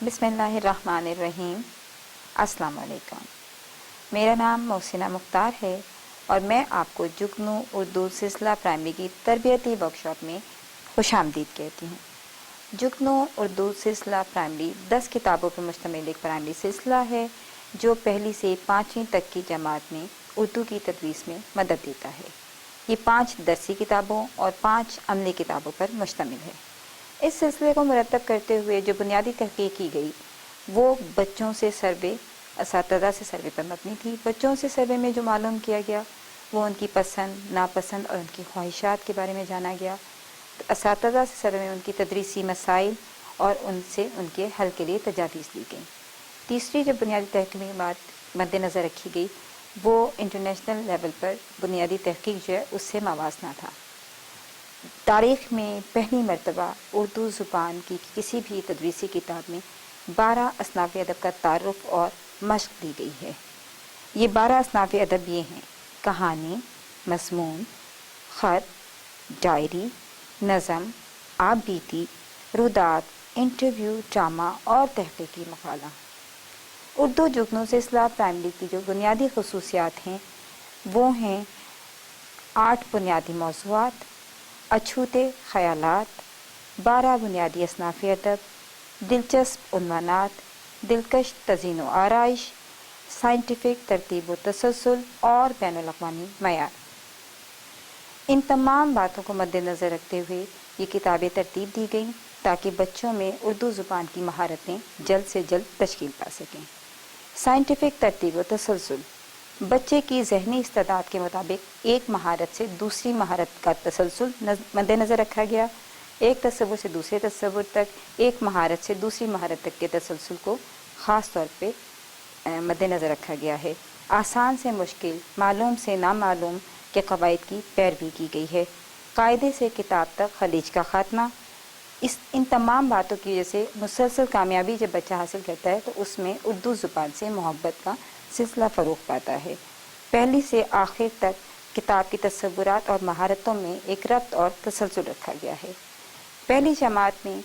بسم اللہ الرحمن الرحیم۔ السلام علیکم۔ میرا نام محسنہ مختار ہے اور میں آپ کو جگنو اردو سلسلہ پرائمری کی تربیتی ورکشاپ میں خوش آمدید کہتی ہوں۔ جگنو اردو سلسلہ پرائمری 10 کتابوں پر مشتمل ایک پرائمری سلسلہ ہے جو پہلی سے 5ویں تک کی جماعت میں اردو کی تدریس میں مدد دیتا ہے۔ یہ 5 درسی کتابوں اور 5 عملی کتابوں پر مشتمل ہے۔ اس سلسلے کو مرتب کرتے ہوئے جو بنیادی تحقیق کی گئی وہ بچوں سے سروے، اساتذہ سے سروے پر مبنی تھی۔ بچوں سے سروے میں جو معلوم کیا گیا وہ ان کی پسند، ناپسند اور ان کی خواہشات کے بارے میں جانا گیا۔ اساتذہ سے سروے میں ان کی تدریسی مسائل اور ان سے ان کے حل کے لیے تجاویز لی گئیں۔ تیسری جو بنیادی تحقیقات مد نظر رکھی گئی وہ انٹرنیشنل لیول پر بنیادی تحقیق جو ہے اس سے موازنہ تھا۔ تاریخ میں پہلی مرتبہ اردو زبان کی کسی بھی تدریسی کتاب میں 12 اصناف ادب کا تعارف اور مشق دی گئی ہے۔ یہ 12 اصناف ادب یہ ہیں: کہانی، مضمون، خط، ڈائری، نظم، آپ بیتی، رودات، انٹرویو، ڈرامہ اور تحقیقی مقالہ۔ اردو جگنو سلسلہ پرائمری کی جو بنیادی خصوصیات ہیں وہ ہیں 8 بنیادی موضوعات، اچھوتے خیالات، 12 بنیادی اصناف ادب، دلچسپ عنوانات، دلکش تزئین و آرائش، سائنٹیفک ترتیب و تسلسل اور بین الاقوامی معیار۔ ان تمام باتوں کو مد نظر رکھتے ہوئے یہ کتابیں ترتیب دی گئیں تاکہ بچوں میں اردو زبان کی مہارتیں جلد سے جلد تشکیل پا سکیں۔ سائنٹیفک ترتیب و تسلسل بچے کی ذہنی استعداد کے مطابق ایک مہارت سے دوسری مہارت کا تسلسل مد نظر رکھا گیا۔ ایک تصور سے دوسرے تصور تک، ایک مہارت سے دوسری مہارت تک کے تسلسل کو خاص طور پہ مد نظر رکھا گیا ہے۔ آسان سے مشکل، معلوم سے نامعلوم کے قواعد کی پیروی کی گئی ہے۔ قاعدے سے کتاب تک خلیج کا خاتمہ۔ ان تمام باتوں کی وجہ سے مسلسل کامیابی جب بچہ حاصل کرتا ہے تو اس میں اردو زبان سے محبت کا سلسلہ فروغ پاتا ہے۔ پہلی سے آخر تک کتاب کی تصورات اور مہارتوں میں ایک ربط اور تسلسل رکھا گیا ہے۔ پہلی جماعت میں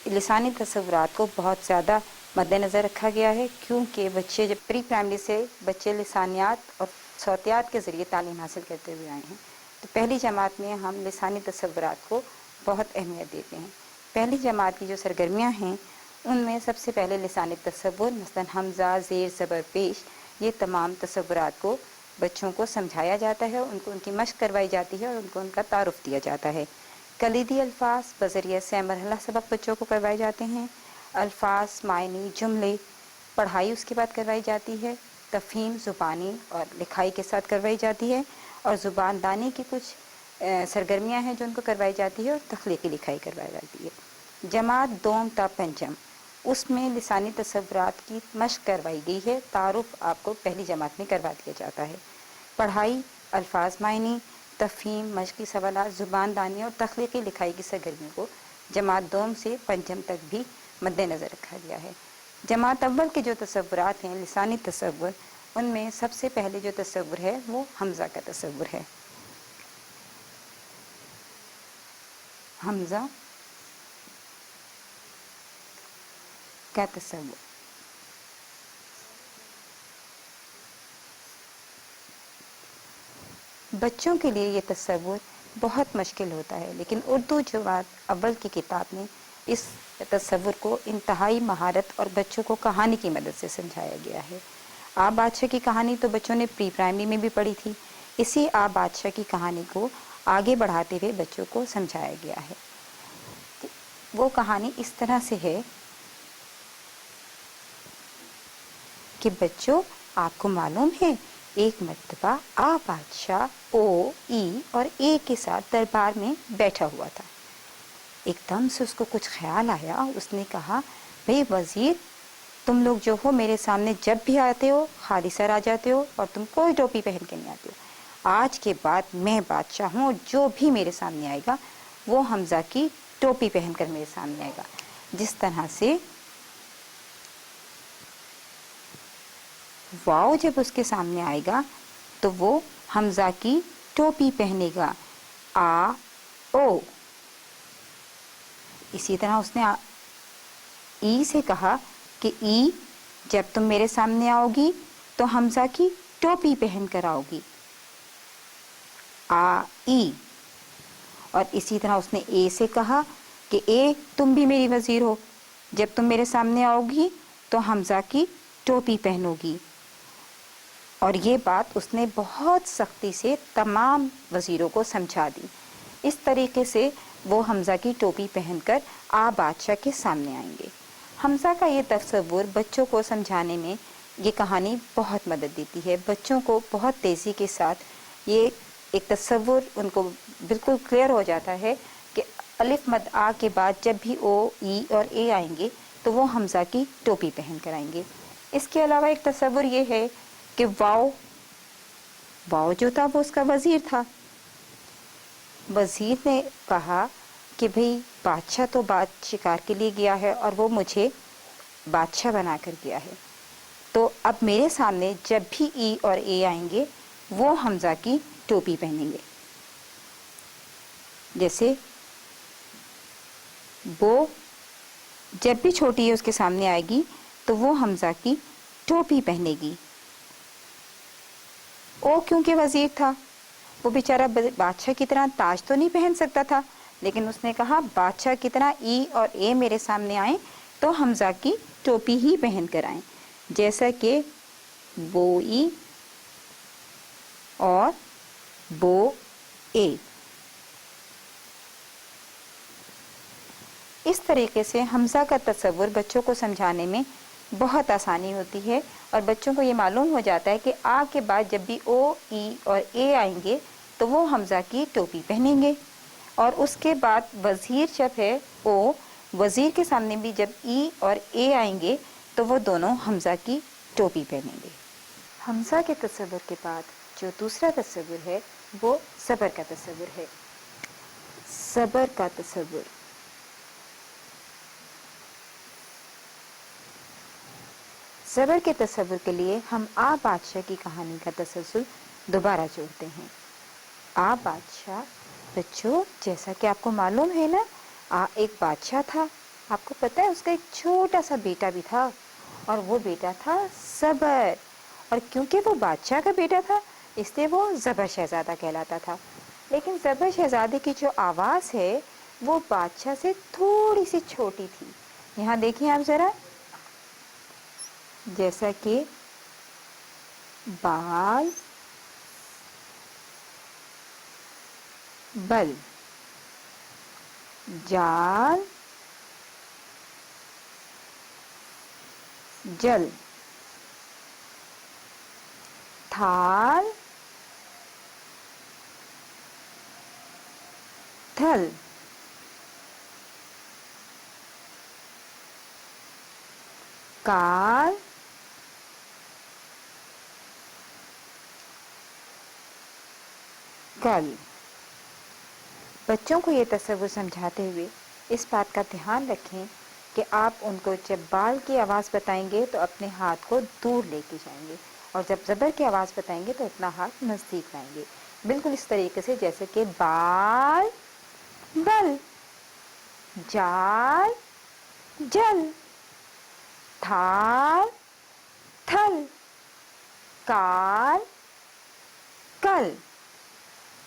لسانی تصورات کو بہت زیادہ مد نظر رکھا گیا ہے کیونکہ بچے جب پری پرائمری سے بچے لسانیات اور صوتیات کے ذریعے تعلیم حاصل کرتے ہوئے آئے ہیں تو پہلی جماعت میں ہم لسانی تصورات کو بہت اہمیت دیتے ہیں۔ پہلی جماعت کی جو سرگرمیاں ہیں ان میں سب سے پہلے لسانی تصور، مثلا حمزہ، زیر، زبر، پیش، یہ تمام تصورات کو بچوں کو سمجھایا جاتا ہے، ان کو ان کی مشق کروائی جاتی ہے اور ان کو ان کا تعارف دیا جاتا ہے۔ کلیدی الفاظ بذریعہ سے مرحلہ سبق بچوں کو کروائے جاتے ہیں۔ الفاظ، معنی، جملے، پڑھائی اس کے بعد کروائی جاتی ہے۔ تفہیم زبانی اور لکھائی کے ساتھ کروائی جاتی ہے اور زبان دانی کی کچھ سرگرمیاں ہیں جو ان کو کروائی جاتی ہے اور تخلیقی لکھائی کروائی جاتی ہے۔ جماعت دوم تا پنجم اس میں لسانی تصورات کی مشق کروائی گئی ہے، تعارف آپ کو پہلی جماعت میں کروا دیا جاتا ہے۔ پڑھائی، الفاظ، معنی، تفہیم، مشقی سوالات، زبان دانی اور تخلیقی لکھائی کی سرگرمیوں کو جماعت دوم سے پنجم تک بھی مد نظر رکھا گیا ہے۔ جماعت اول کے جو تصورات ہیں لسانی تصور، ان میں سب سے پہلے جو تصور ہے وہ حمزہ کا تصور ہے۔ حمزہ کا تصور بچوں کے لیے یہ تصور بہت مشکل ہوتا ہے، لیکن اردو جماعت اول کی کتاب میں اس تصور کو انتہائی مہارت اور بچوں کو کہانی کی مدد سے سمجھایا گیا ہے۔ آب بادشاہ کی کہانی تو بچوں نے پری پرائمری میں بھی پڑھی تھی، اسی آب بادشاہ کی کہانی کو آگے بڑھاتے ہوئے بچوں کو سمجھایا گیا ہے۔ وہ کہانی اس طرح سے ہے کہ بچوں آپ کو معلوم ہے ایک مرتبہ آ بادشاہ او ای اور اے کے ساتھ دربار میں بیٹھا ہوا تھا۔ ایک دم سے اس کو کچھ خیال آیا، اس نے کہا بھئی وزیر، تم لوگ جو ہو میرے سامنے جب بھی آتے ہو خالی سر آ جاتے ہو اور تم کوئی ٹوپی پہن کے نہیں آتے ہو۔ آج کے بعد میں بادشاہ ہوں اور جو بھی میرے سامنے آئے گا وہ حمزہ کی ٹوپی پہن کر میرے سامنے آئے گا۔ جس طرح سے واؤ جب اس کے سامنے آئے گا تو وہ حمزہ کی ٹوپی پہنے گا، آ او۔ اسی طرح اس نے ای سے کہا کہ ای جب تم میرے سامنے آؤ گی تو حمزہ کی ٹوپی پہن کر آؤ گی، آ ای۔ اور اسی طرح اس نے اے سے کہا کہ اے تم بھی میری وزیر ہو، جب تم میرے سامنے آؤ گی تو حمزہ کی ٹوپی پہنو گی۔ اور یہ بات اس نے بہت سختی سے تمام وزیروں کو سمجھا دی۔ اس طریقے سے وہ حمزہ کی ٹوپی پہن کر بادشاہ کے سامنے آئیں گے۔ حمزہ کا یہ تصور بچوں کو سمجھانے میں یہ کہانی بہت مدد دیتی ہے۔ بچوں کو بہت تیزی کے ساتھ یہ ایک تصور ان کو بالکل کلیئر ہو جاتا ہے کہ الف مد آ کے بعد جب بھی او ای اور اے آئیں گے تو وہ حمزہ کی ٹوپی پہن کر آئیں گے۔ اس کے علاوہ ایک تصور یہ ہے کہ واؤ جو تھا وہ اس کا وزیر تھا۔ وزیر نے کہا کہ بھئی بادشاہ تو شکار کے لیے گیا ہے اور وہ مجھے بادشاہ بنا کر گیا ہے، تو اب میرے سامنے جب بھی ای اور اے آئیں گے وہ حمزہ کی ٹوپی پہنیں گے۔ جیسے وہ جب بھی چھوٹی اس کے سامنے آئے گی تو وہ حمزہ کی ٹوپی پہنے گی۔ او کیونکہ وزیر تھا، وہ بیچارہ بادشاہ کی طرح تاج تو نہیں پہن سکتا تھا، لیکن اس نے کہا بادشاہ کی طرح ای اور اے میرے سامنے آئیں تو حمزہ کی ٹوپی ہی پہن کر آئیں، جیسا کہ بو ای اور بو اے۔ اس طریقے سے حمزہ کا تصور بچوں کو سمجھانے میں بہت آسانی ہوتی ہے، اور بچوں کو یہ معلوم ہو جاتا ہے کہ آ کے بعد جب بھی او ای اور اے آئیں گے تو وہ حمزہ کی ٹوپی پہنیں گے، اور اس کے بعد وزیر جب ہے او، وزیر کے سامنے بھی جب ای اور اے آئیں گے تو وہ دونوں حمزہ کی ٹوپی پہنیں گے۔ حمزہ کے تصور کے بعد جو دوسرا تصور ہے وہ زبر کا تصور ہے۔ زبر کا تصور، زبر کے تصور کے لیے ہم بادشاہ کی کہانی کا تسلسل دوبارہ جوڑتے ہیں۔ بادشاہ بچوں، جیسا کہ آپ کو معلوم ہے نا، ایک بادشاہ تھا، آپ کو پتہ ہے اس کا ایک چھوٹا سا بیٹا بھی تھا، اور وہ بیٹا تھا زبر، اور کیونکہ وہ بادشاہ کا بیٹا تھا اس لیے وہ زبر شہزادہ کہلاتا تھا۔ لیکن زبر شہزادے کی جو آواز ہے وہ بادشاہ سے تھوڑی سی چھوٹی تھی۔ یہاں دیکھیں آپ ذرا، جیسا کہ بال بل، جال جل، تھال تھل، کال کل۔ بچوں کو یہ تصور سمجھاتے ہوئے اس بات کا دھیان رکھیں کہ آپ ان کو جب بال کی آواز بتائیں گے تو اپنے ہاتھ کو دور لے کے جائیں گے، اور جب زبر کی آواز بتائیں گے تو اپنا ہاتھ نزدیک لائیں گے، بالکل اس طریقے سے جیسے کہ بال بل، جال جل، تھال تھل، کال کل۔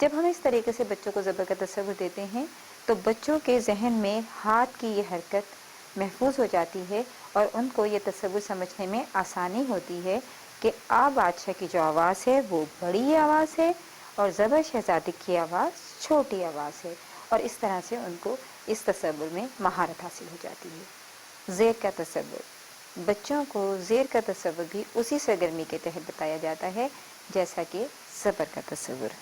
جب ہم اس طریقے سے بچوں کو زبر کا تصور دیتے ہیں تو بچوں کے ذہن میں ہاتھ کی یہ حرکت محفوظ ہو جاتی ہے، اور ان کو یہ تصور سمجھنے میں آسانی ہوتی ہے کہ بادشاہ کی جو آواز ہے وہ بڑی آواز ہے اور زبر شہزادی کی آواز چھوٹی آواز ہے، اور اس طرح سے ان کو اس تصور میں مہارت حاصل ہو جاتی ہے۔ زیر کا تصور، بچوں کو زیر کا تصور بھی اسی سرگرمی کے تحت بتایا جاتا ہے جیسا کہ زبر کا تصور۔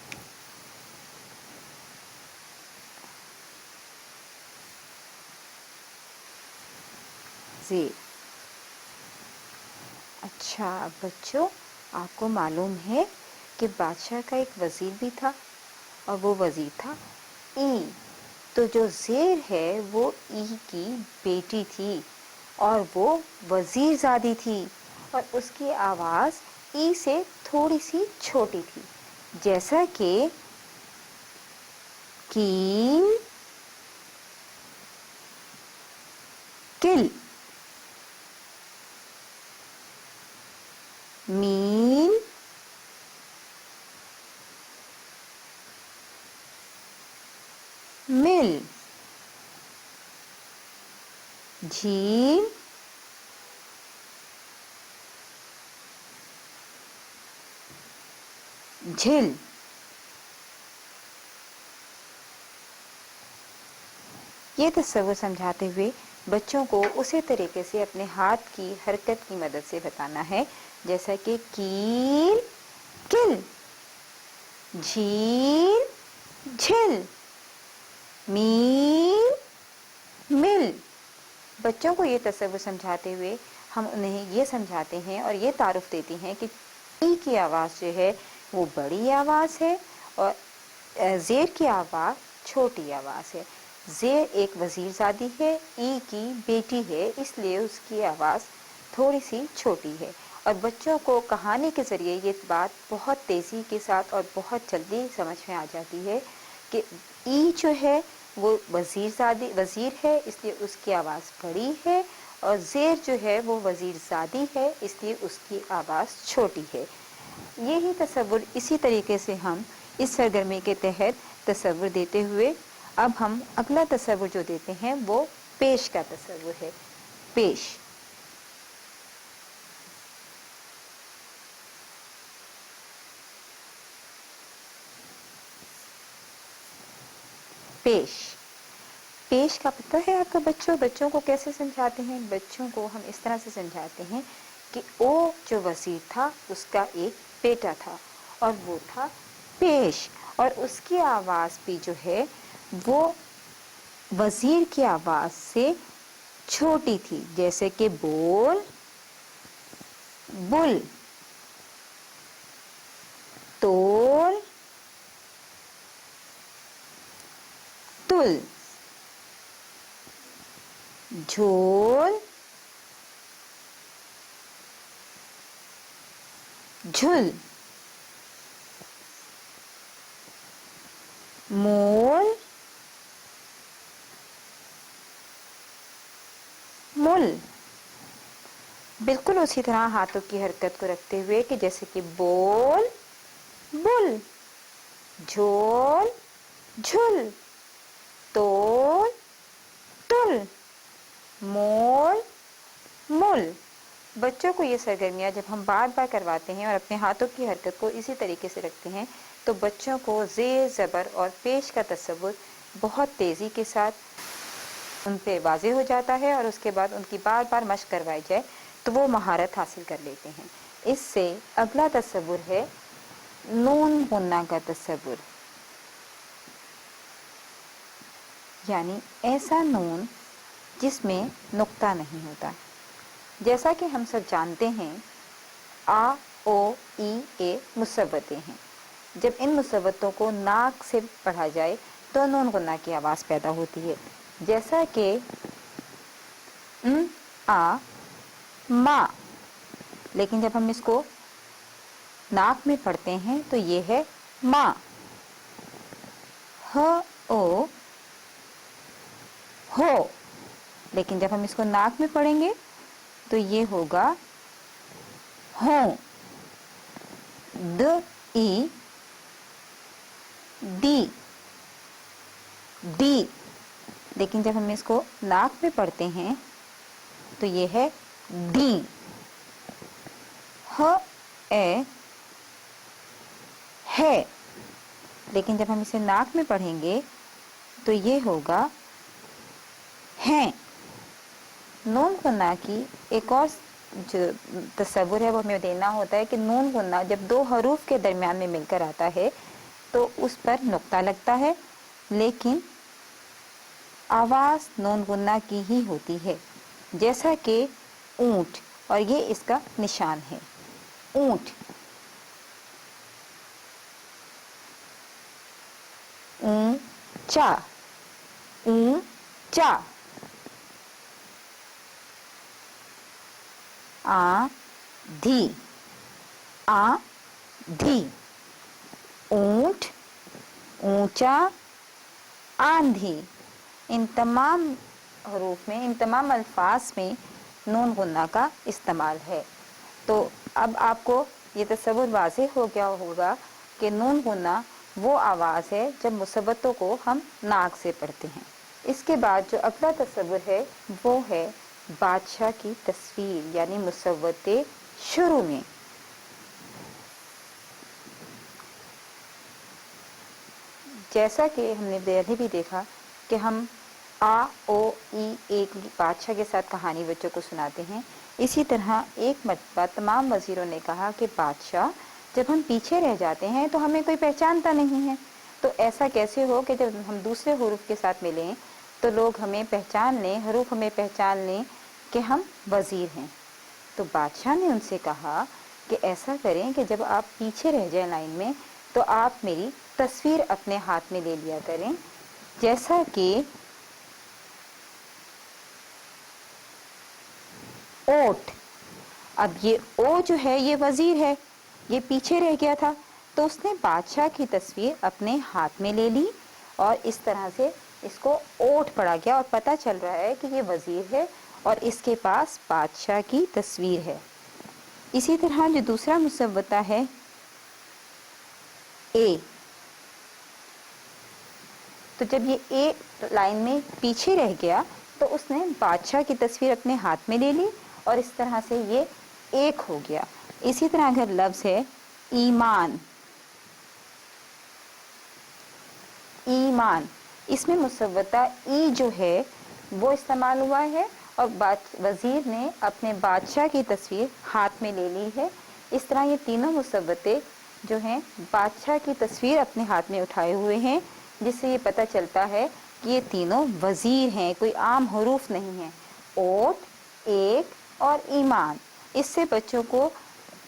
زیر، اچھا بچوں، آپ کو معلوم ہے کہ بادشاہ کا ایک وزیر بھی تھا، اور وہ وزیر تھا ای، تو جو زیر ہے وہ ای کی بیٹی تھی اور وہ وزیر زادی تھی، اور اس کی آواز ای سے تھوڑی سی چھوٹی تھی، جیسا کہ کیل کل۔ मील, मिल, झील, झिल। ये तस्वीर समझाते हुए बच्चों को उसी तरीके से अपने हाथ की हरकत की मदद से बताना है, जैसा कि कील, किल, झील, झिल, मील, मिल। बच्चों को ये तस्वीर समझाते हुए हम उन्हें ये समझाते हैं और ये तारुफ देते हैं कि ई की आवाज़ जो है वो बड़ी आवाज़ है और ज़ेर की आवाज़ छोटी आवाज़ है। ज़ेर एक वज़ीरज़ादी है, ई की बेटी है, इसलिए उसकी आवाज़ थोड़ी सी छोटी है। और बच्चों को कहानी के ज़रिए ये बात बहुत तेज़ी के साथ और बहुत जल्दी समझ में आ जाती है कि ई जो है वो वज़ीर है, इसलिए उसकी आवाज़ बड़ी है, और ज़ेर जो है वो वज़ीरज़ादी है, इसलिए उसकी आवाज़ छोटी है। यही तस्वुर इसी तरीके से हम इस सरगर्मी के तहत तस्वुर देते हुए अब हम अगला तस्वुर जो देते हैं वो पेश का तस्वुर है। पेश। पेश। पेश का पता है आपका बच्चों? बच्चों को कैसे समझाते हैं? बच्चों को हम इस तरह से समझाते हैं कि वो जो वज़ीर था उसका एक बेटा था और वो था पेश, और उसकी आवाज़ भी जो है वो वज़ीर की आवाज़ से छोटी थी, जैसे कि बोल, बुल, तोल, तुल, झोल, झुल, मोल, मुल। बिल्कुल उसी तरह हाथों की हरकत को रखते हुए कि जैसे कि बोल, बुल, झोल, झुल, तोल, तुल, मोल, मुल। बच्चों को ये सरगर्मियाँ जब हम बार बार करवाते हैं और अपने हाथों की हरकत को इसी तरीके से रखते हैं तो बच्चों को ज़ेर, ज़बर और पेश का तस्वुर बहुत तेज़ी के साथ उन पे वाज़े हो जाता है, और उसके बाद उनकी बार बार मशक करवाई जाए तो वो महारत हासिल कर लेते हैं। इससे अगला तस्वुर है नून गुन्ना का तस्वुर, यानी ऐसा नून जिसमें नुक्ता नहीं होता। जैसा कि हम सब जानते हैं आ, ओ, ई, ए मुसव्वतें हैं। जब इन मुसव्वतों को नाक से पढ़ा जाए तो नून गुन्ना की आवाज़ पैदा होती है, जैसा कि आ, मा। लेकिन जब हम इसको नाक में पढ़ते हैं तो ये है मा। ह, ओ, हो। लेकिन जब हम इसको नाक में पढ़ेंगे तो ये होगा हो। The, E, D, D. लेकिन जब हम इसको नाक में पढ़ते हैं तो ये है डी। ह, ए, है। लेकिन जब हम इसे नाक में पढ़ेंगे तो ये होगा हैं। नून गुन्ना की एक और जो तस्वुर है वो हमें देना होता है कि नून गुन्ना जब दो हरूफ के दरमियान में मिलकर आता है तो उस पर नुक्ता लगता है, लेकिन आवाज़ नून गुन्ना की ही होती है, जैसा कि ऊंट, और ये इसका निशान है। ऊंट, ऊंचा, ऊंचा। आंधी, आंधी। ऊंट, ऊंचा, आंधी। इन तमाम हरूफ में, इन तमाम अल्फाज में नून गुन्ना का इस्तेमाल है। तो अब आपको ये तस्वुर वाज़ेह हो गया होगा कि नून गुन्ना वो आवाज़ है जब मुसब्बतों को हम नाक से पढ़ते हैं। इसके बाद जो अगला तस्वुर है वो है बादशाह की तस्वीर, यानी मुसव्वते शुरू में। जैसा कि हमने पहले भी देखा कि हम आ ओ ई एक बादशाह के साथ कहानी बच्चों को सुनाते हैं, इसी तरह एक मरतबा तमाम वज़ीरों ने कहा कि बादशाह, जब हम पीछे रह जाते हैं तो हमें कोई पहचानता नहीं है, तो ऐसा कैसे हो कि जब हम दूसरे हुरूफ के साथ मिलें तो लोग हमें पहचान लें, हरूफ हमें पहचान लें कि हम वज़ीर हैं। तो बादशाह ने उनसे कहा कि ऐसा करें कि जब आप पीछे रह जाएं लाइन में तो आप मेरी तस्वीर अपने हाथ में ले लिया करें, जैसा कि ओट। अब ये ओ जो है ये वज़ीर है, ये पीछे रह गया था, तो उसने बादशाह की तस्वीर अपने हाथ में ले ली और इस तरह से इसको ओट पढ़ा गया और पता चल रहा है कि ये वज़ीर है और इसके पास बादशाह की तस्वीर है। इसी तरह जो दूसरा मुसव्वता है ए, तो जब ये ए लाइन में पीछे रह गया तो उसने बादशाह की तस्वीर अपने हाथ में ले ली और इस तरह से ये एक हो गया। इसी तरह अगर लफ्ज़ है ईमान, ईमान, इसमें मुसव्वता ई जो है वो इस्तेमाल हुआ है और वज़ीर ने अपने बादशाह की तस्वीर हाथ में ले ली है। इस तरह ये तीनों मुसव्वते जो हैं बादशाह की तस्वीर अपने हाथ में उठाए हुए हैं, जिससे ये पता चलता है कि ये तीनों वज़ीर हैं, कोई आम हरूफ नहीं है। ओट, एक और ईमान। इससे बच्चों को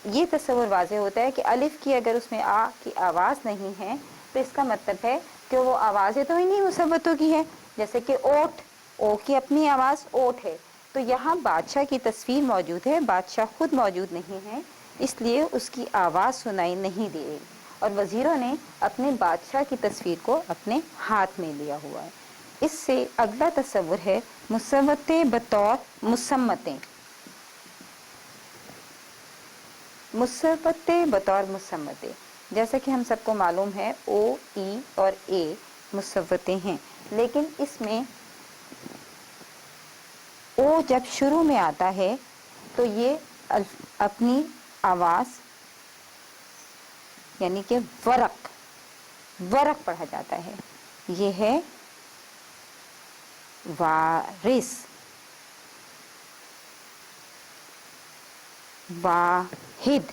ये तस्वुर वाज़ेह होता है कि अलिफ की अगर उसमें आ की आवाज़ नहीं है तो इसका मतलब है कि वो आवाज़ें तो इन्हीं मुसव्वतों की है, जैसे कि ओट, ओ की अपनी आवाज़ ओट है, तो यहाँ बादशाह की तस्वीर मौजूद है, बादशाह खुद मौजूद नहीं है, इसलिए उसकी आवाज़ सुनाई नहीं दे रही और वज़ीरों ने अपने बादशाह की तस्वीर को अपने हाथ में लिया हुआ है। इससे अगला तस्वुर है मुसव्वते बतौर मुसम्मतें। मुसव्वते बतौर मुसम्मतें, जैसा कि हम सबको मालूम है ओ, ई और ए मुसव्वते हैं, लेकिन इसमें ओ जब शुरू में आता है तो ये अपनी आवाज़ यानी कि वरक, वरक पढ़ा जाता है। ये है वारिस, वाहिद,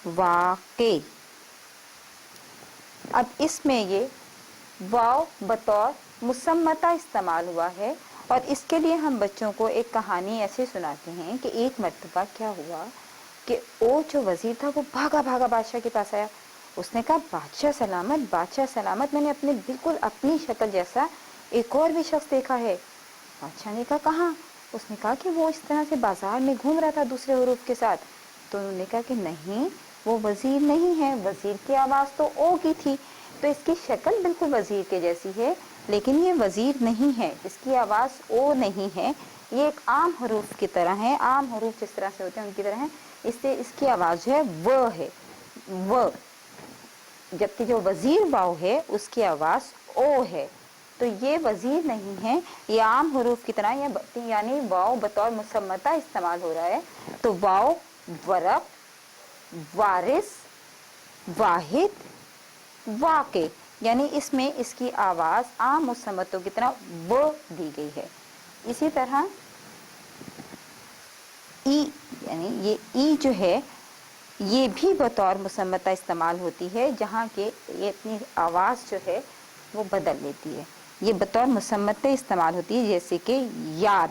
वाक़े। अब इसमें ये वाव बतौर मुसम्मता इस्तेमाल हुआ है और इसके लिए हम बच्चों को एक कहानी ऐसे सुनाते हैं कि एक मर्तबा क्या हुआ कि ओ जो वज़ीर था वो भागा भागा बादशाह के पास आया। उसने कहा बादशाह सलामत, बादशाह सलामत, मैंने अपने बिल्कुल अपनी शक्ल जैसा एक और भी शख्स देखा है। बादशाह ने कहा कहाँ? उसने कहा कि वो इस तरह से बाजार में घूम रहा था दूसरे हुरूफ के साथ। तो उन्होंने कहा कि नहीं, वो वज़ीर नहीं है, वज़ीर की आवाज़ तो ओ की थी, तो इसकी शक्ल बिल्कुल वज़ीर के जैसी है, लेकिन ये वज़ीर नहीं है, इसकी आवाज़ ओ नहीं है, ये एक आम हरूफ की तरह है, आम हरूफ जिस तरह से होते हैं उनकी तरह है, इससे इसकी आवाज़ जो है व है, व, जबकि जो वज़ीर वाव है उसकी आवाज़ ओ है। तो ये वज़ीर नहीं है, ये आम हरूफ की तरह, यानी वाव बतौर मुसम्मता इस्तेमाल हो रहा है। तो वाव वरक, वारिस, वाहिद, वाक़े, यानी इसमें इसकी आवाज़ आम मुसम्मतों की तरह व दी गई है। इसी तरह ई, यानी ये ई जो है ये भी बतौर मुसम्मता इस्तेमाल होती है, जहाँ के ये अपनी आवाज़ जो है वो बदल लेती है, ये बतौर मुसम्मता इस्तेमाल होती है, जैसे कि याद।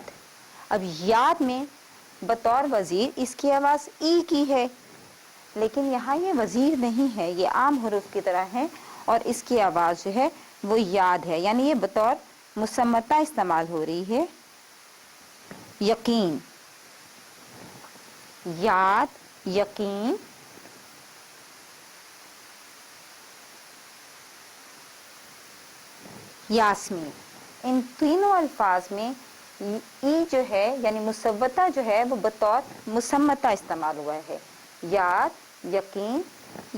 अब याद में बतौर वज़ीर इसकी आवाज़ ई की है, लेकिन यहाँ ये वज़ीर नहीं है, ये आम हरूफ की तरह है और इसकी आवाज़ जो है वो याद है, यानी ये बतौर मुसम्मता इस्तेमाल हो रही है। यकीन, याद, यकीन, यास्मीन, इन तीनों अल्फाज में ई जो है यानी मुसव्वता जो है वो बतौर मुसम्मता इस्तेमाल हुआ है। याद, यकीन,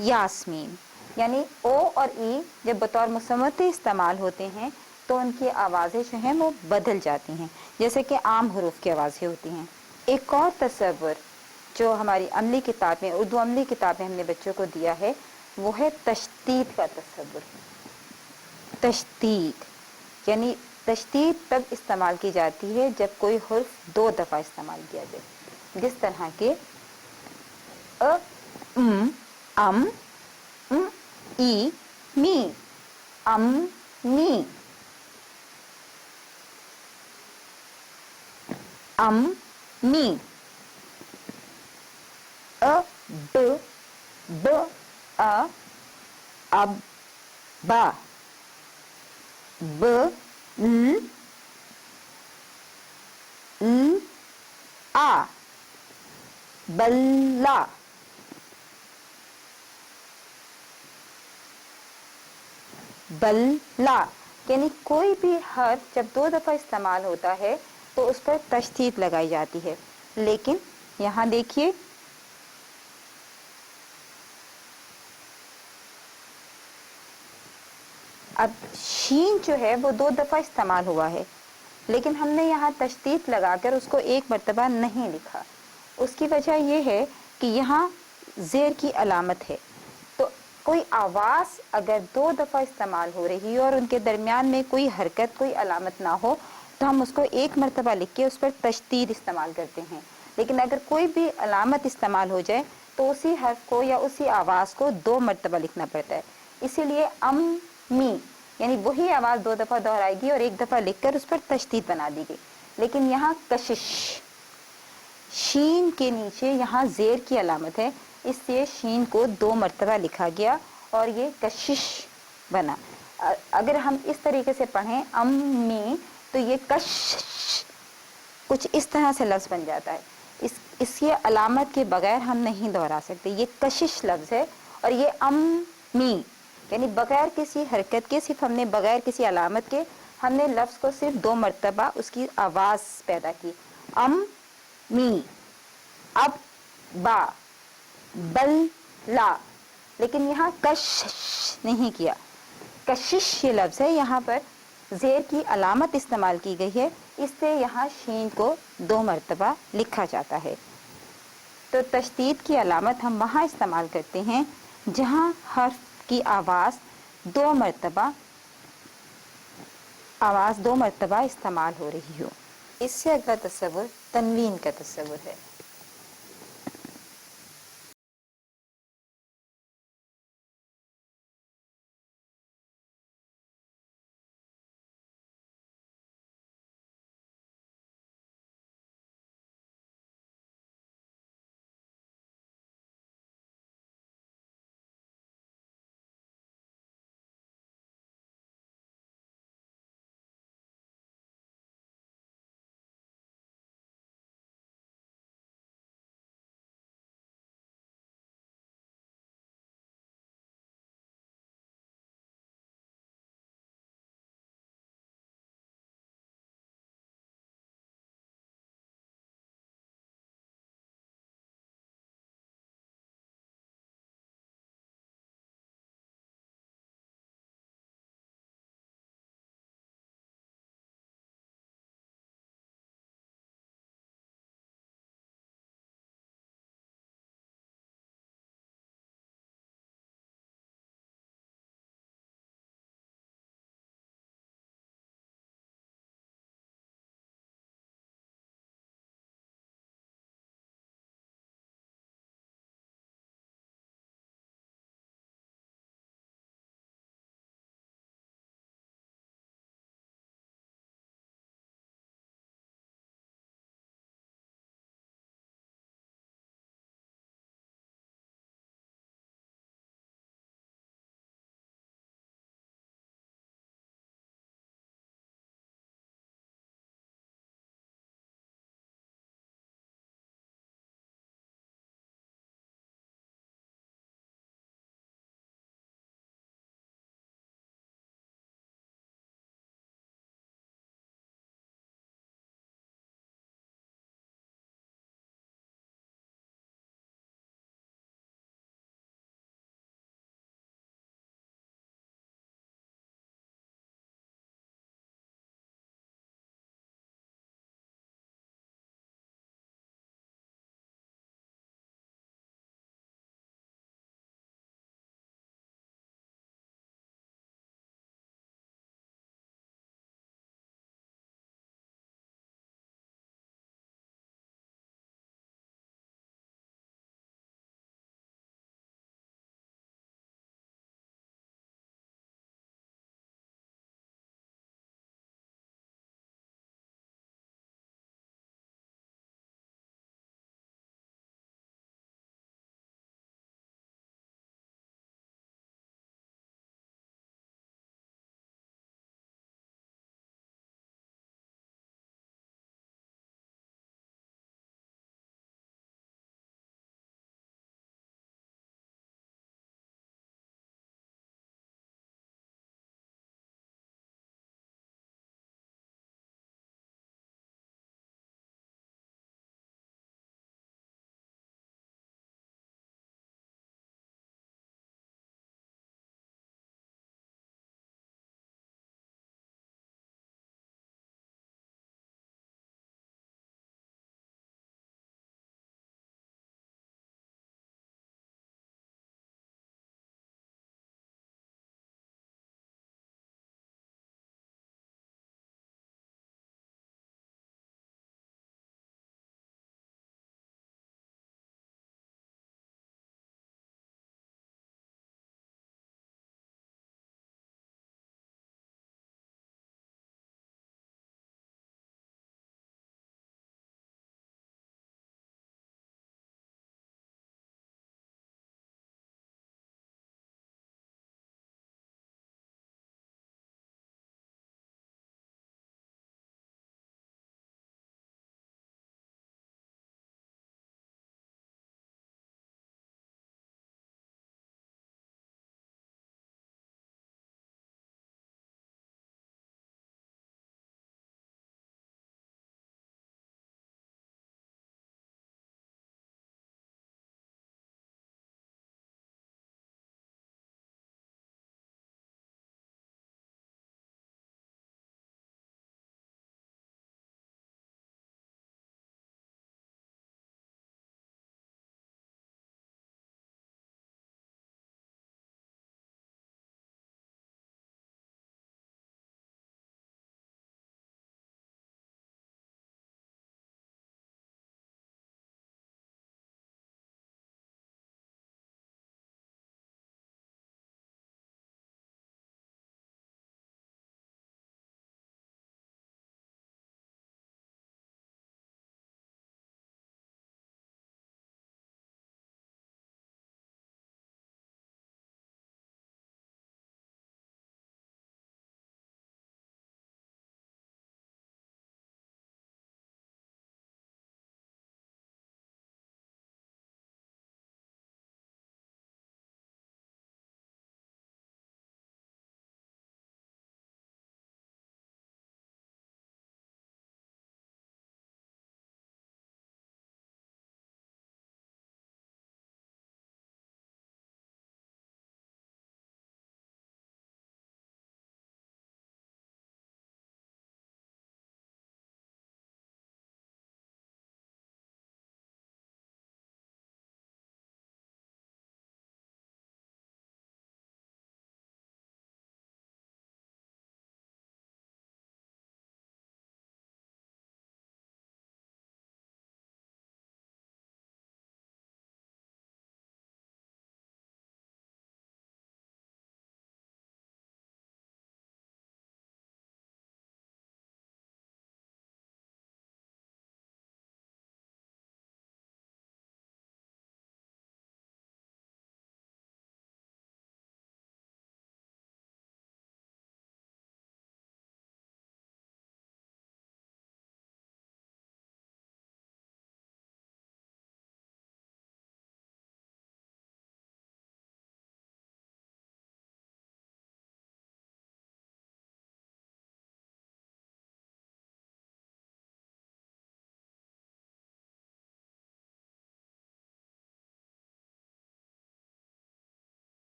यास्मीन, यानी ओ और ई जब बतौर मुसम्मते इस्तेमाल होते हैं तो उनकी आवाज़ें जो हैं वो बदल जाती हैं, जैसे कि आम हरूफ की आवाज़ें होती हैं। एक और तसव्वुर जो हमारी अमली किताब में, उर्दू अमली किताब में हमने बच्चों को दिया है, वो है तशदीद का तसव्वुर। तशदीद यानी तशदीद तब इस्तेमाल की जाती है जब कोई हर्फ 2 दफ़ा इस्तेमाल किया जाए, जिस तरह के अ, अम, ई, मी, अम, मी, अम, मी, अ, ब, अ, अब, बा, ब, ल, आ, बल्ला, बल्ला। यानी कोई भी हर्फ जब 2 दफ़ा इस्तेमाल होता है तो उस पर तशदीद लगाई जाती है। लेकिन यहाँ देखिए, अब शीन जो है वो 2 दफ़ा इस्तेमाल हुआ है, लेकिन हमने यहाँ तशदीद लगाकर उसको 1 मरतबा नहीं लिखा। उसकी वजह यह है कि यहाँ ज़ेर की अलामत है, तो कोई आवाज़ अगर 2 दफ़ा इस्तेमाल हो रही है और उनके दरमियान में कोई हरकत, कोई अलामत ना हो, तो हम उसको 1 मरतबा लिख के उस पर तशदीद इस्तेमाल करते हैं। लेकिन अगर कोई भी अलामत इस्तेमाल हो जाए तो उसी हर्फ को या उसी आवाज़ को 2 मरतबा लिखना पड़ता है। इसीलिए अम, मी यानी वही आवाज़ 2 दफ़ा दोहराएगी और 1 दफ़ा लिखकर उस पर तशदीद बना दी गई। लेकिन यहाँ कशिश, शीन के नीचे यहाँ ज़ेर की अलामत है, इससे शीन को 2 मरतबा लिखा गया और ये कशिश बना। अगर हम इस तरीके से पढ़ें अम्मी, तो ये कश कुछ इस तरह से लफ्ज़ बन जाता है। इसकी अलामत के बगैर हम नहीं दोहरा सकते। ये कशिश लफ्ज़ है और ये अम्मी यानी बगैर किसी हरकत के, सिर्फ हमने बगैर किसी अलामत के हमने लफ्ज़ को सिर्फ 2 मरतबा उसकी आवाज़ पैदा की। अम मी, अब, बा, बल, ला। लेकिन यहाँ कशिश नहीं किया। कशिश ये लफ्ज़ है, यहाँ पर ज़ेर की अलामत इस्तेमाल की गई है, इससे यहाँ शीन को 2 मरतबा लिखा जाता है। तो तशदीद की अलामत हम वहाँ इस्तेमाल करते हैं जहाँ हर्फ की आवाज़ 2 मरतबा इस्तेमाल हो रही हो। इससे अगला तस्वुर तनवीन का तस्वुर है।